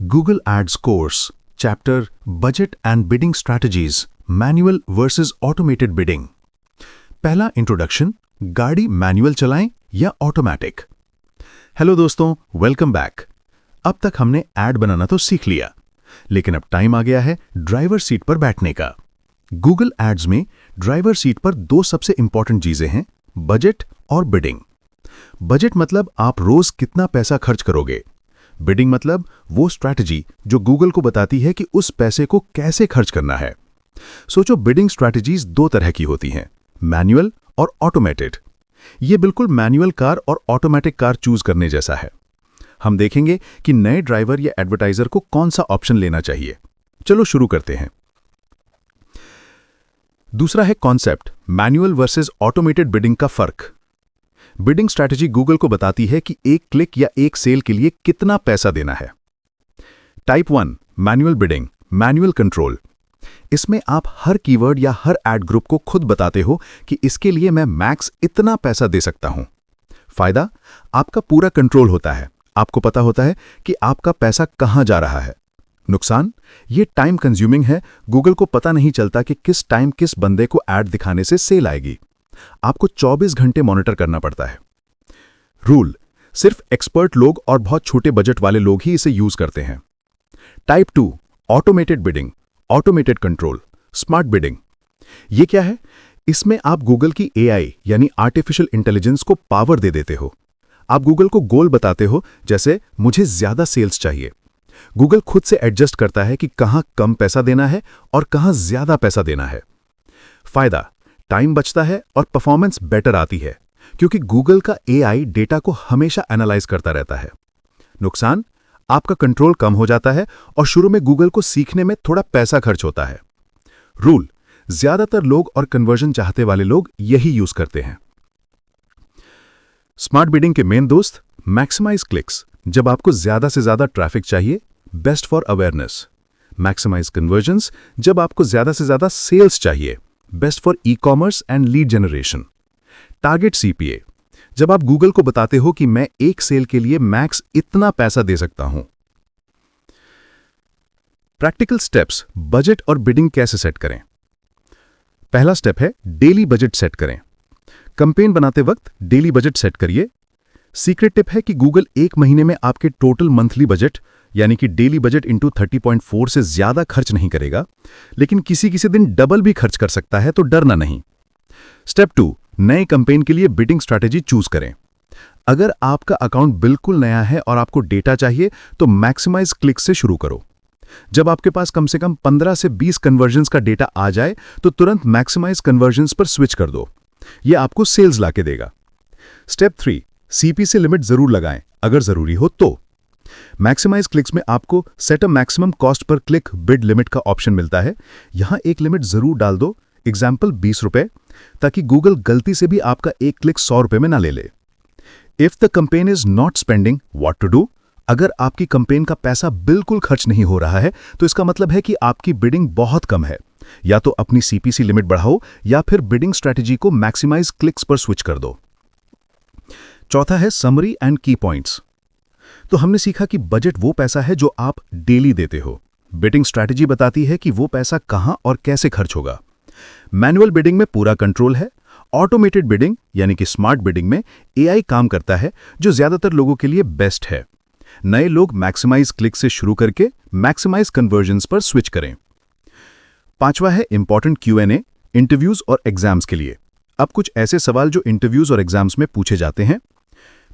Google Ads course, chapter Budget and Bidding Strategies, Manual versus Automated Bidding। पहला introduction, गाड़ी manual चलाएं या automatic. Hello दोस्तों, welcome back. अब तक हमने ऐड बनाना तो सीख लिया, लेकिन अब टाइम आ गया है ड्राइवर सीट पर बैठने का। गूगल एड्स में ड्राइवर सीट पर दो सबसे इंपॉर्टेंट चीजें हैं, बजट और बिडिंग। बजट मतलब आप रोज कितना पैसा खर्च करोगे। बिडिंग मतलब वो स्ट्रैटेजी जो गूगल को बताती है कि उस पैसे को कैसे खर्च करना है। सोचो, बिडिंग स्ट्रैटेजीज दो तरह की होती हैं, मैनुअल और ऑटोमेटेड। ये बिल्कुल मैनुअल कार और ऑटोमेटिक कार चूज करने जैसा है। हम देखेंगे कि नए ड्राइवर या एडवर्टाइजर को कौन सा ऑप्शन लेना चाहिए। चलो शुरू करते हैं। दूसरा है concept, manual versus automated bidding का फर्क। बिडिंग स्ट्रैटेजी गूगल को बताती है कि एक क्लिक या एक सेल के लिए कितना पैसा देना है। Type 1 manual bidding, manual control. इसमें आप हर कीवर्ड या हर एड ग्रुप को खुद बताते हो कि इसके लिए मैं मैक्स इतना पैसा दे सकता हूं। फायदा, आपका पूरा कंट्रोल होता है, आपको पता होता है कि आपका पैसा कहां जा रहा है। नुकसान, ये टाइम कंज्यूमिंग है, गूगल को पता नहीं चलता कि किस टाइम किस बंदे को ऐड दिखाने से सेल आएगी। आपको 24 घंटे मॉनिटर करना पड़ता है। रूल, सिर्फ एक्सपर्ट लोग और बहुत छोटे बजट वाले लोग ही इसे यूज करते हैं। Type 2 automated bidding, automated control, smart bidding. ये क्या है? इसमें आप गूगल की एआई यानी आर्टिफिशियल इंटेलिजेंस को पावर दे देते हो। आप गूगल को गोल बताते हो, जैसे मुझे ज्यादा सेल्स चाहिए। गूगल खुद से एडजस्ट करता है कि कहां कम पैसा देना है और कहां ज्यादा पैसा देना है। फायदा, टाइम बचता है और परफॉर्मेंस बेटर आती है, क्योंकि गूगल का एआई डेटा को हमेशा एनालाइज करता रहता है। नुकसान, आपका कंट्रोल कम हो जाता है और शुरू में गूगल को सीखने में थोड़ा पैसा खर्च होता है। रूल, ज्यादातर लोग और कन्वर्जन चाहते वाले लोग यही यूज करते हैं। स्मार्ट बिडिंग के मेन दोस्त, मैक्सिमाइज क्लिक्स, जब आपको ज्यादा से ज्यादा ट्रैफिक चाहिए, best for awareness. Maximise conversions, जब आपको ज्यादा से ज्यादा सेल्स चाहिए, best for e commerce and lead generation. Target CPA, जब आप गूगल को बताते हो कि मैं एक सेल के लिए मैक्स इतना पैसा दे सकता हूं। प्रैक्टिकल स्टेप्स, बजट और बिडिंग कैसे सेट करें। पहला स्टेप है डेली बजट सेट करें। कैंपेन बनाते वक्त डेली बजट सेट करिए। सीक्रेट टिप है कि गूगल एक महीने में आपके टोटल मंथली बजट यानी कि डेली बजट इंटू 30.4 से ज्यादा खर्च नहीं करेगा, लेकिन किसी किसी दिन डबल भी खर्च कर सकता है, तो डरना नहीं। स्टेप 2, नए कैंपेन के लिए बिडिंग स्ट्रैटेजी चूज करें। अगर आपका अकाउंट बिल्कुल नया है और आपको डेटा चाहिए, तो मैक्सिमाइज क्लिक से शुरू करो। जब आपके पास कम से कम 15 से 20 कन्वर्जन्स का डेटा आ जाए, तो तुरंत मैक्सिमाइज कन्वर्जन्स पर स्विच कर दो। यह आपको सेल्स लाके देगा। स्टेप 3, सीपीसी लिमिट जरूर लगाएं, अगर जरूरी हो तो। मैक्सिमाइज क्लिक्स में आपको set a maximum cost per click bid limit का ऑप्शन मिलता है। यहां एक लिमिट जरूर डाल दो, एग्जाम्पल 20 रुपए, ताकि गूगल गलती से भी आपका एक क्लिक 100 रुपए में ना ले ले। If the campaign is not spending, what to do. अगर आपकी कैंपेन का पैसा बिल्कुल खर्च नहीं हो रहा है, तो इसका मतलब है कि आपकी बिडिंग बहुत कम है। या तो अपनी सीपीसी लिमिट बढ़ाओ या फिर बिडिंग स्ट्रैटेजी को मैक्सिमाइज क्लिक्स पर स्विच कर दो। चौथा है समरी एंड की पॉइंट्स। तो हमने सीखा कि बजट वो पैसा है जो आप डेली देते हो। बिडिंग स्ट्रैटेजी बताती है कि वो पैसा कहां और कैसे खर्च होगा। मैनुअल बिडिंग में पूरा कंट्रोल है। ऑटोमेटेड बिडिंग यानी कि स्मार्ट बिडिंग में एआई काम करता है, जो ज्यादातर लोगों के लिए बेस्ट है। नए लोग मैक्सिमाइज क्लिक से शुरू करके मैक्सिमाइज कन्वर्जन्स पर स्विच करें। पांचवा है इंपॉर्टेंट क्यूएनए, इंटरव्यूज और एग्जाम्स के लिए। अब कुछ ऐसे सवाल जो इंटरव्यूज और एग्जाम्स में पूछे जाते हैं।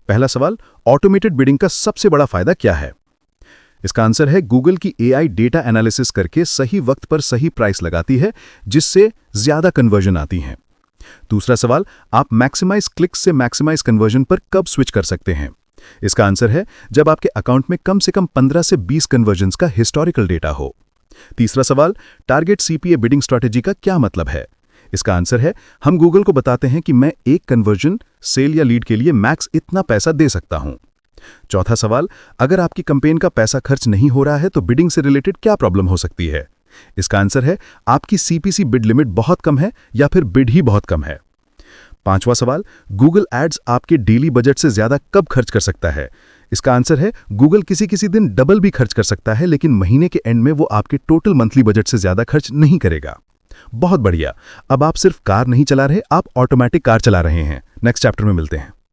पहला सवाल, ऑटोमेटेड बिडिंग का सबसे बड़ा फायदा क्या है? इसका आंसर है गूगल की एआई डेटा एनालिसिस करके सही वक्त पर सही प्राइस लगाती है, जिससे ज्यादा कन्वर्जन आती हैं। दूसरा सवाल, आप मैक्सिमाइज क्लिक से मैक्सिमाइज कन्वर्जन पर कब स्विच कर सकते हैं? इसका आंसर है जब आपके अकाउंट में कम से कम 15 से 20 कन्वर्जन्स का हिस्टोरिकल डेटा हो। तीसरा सवाल, टारगेट सीपीए बिडिंग स्ट्रैटेजी का क्या मतलब है? इसका आंसर है हम गूगल को बताते हैं कि मैं एक कन्वर्जन, सेल या लीड के लिए मैक्स इतना पैसा दे सकता हूं। चौथा सवाल, अगर आपकी कैंपेन का पैसा खर्च नहीं हो रहा है, तो बिडिंग से रिलेटेड क्या प्रॉब्लम हो सकती है? इसका आंसर है आपकी सीपीसी बिड लिमिट बहुत कम है या फिर बिड ही बहुत कम है। पांचवा सवाल, गूगल एड्स आपके डेली बजट से ज्यादा कब खर्च कर सकता है? इसका आंसर है गूगल किसी किसी दिन डबल भी खर्च कर सकता है, लेकिन महीने के एंड में वो आपके टोटल मंथली बजट से ज्यादा खर्च नहीं करेगा। बहुत बढ़िया। अब आप सिर्फ कार नहीं चला रहे, आप ऑटोमेटिक कार चला रहे हैं। नेक्स्ट चैप्टर में मिलते हैं।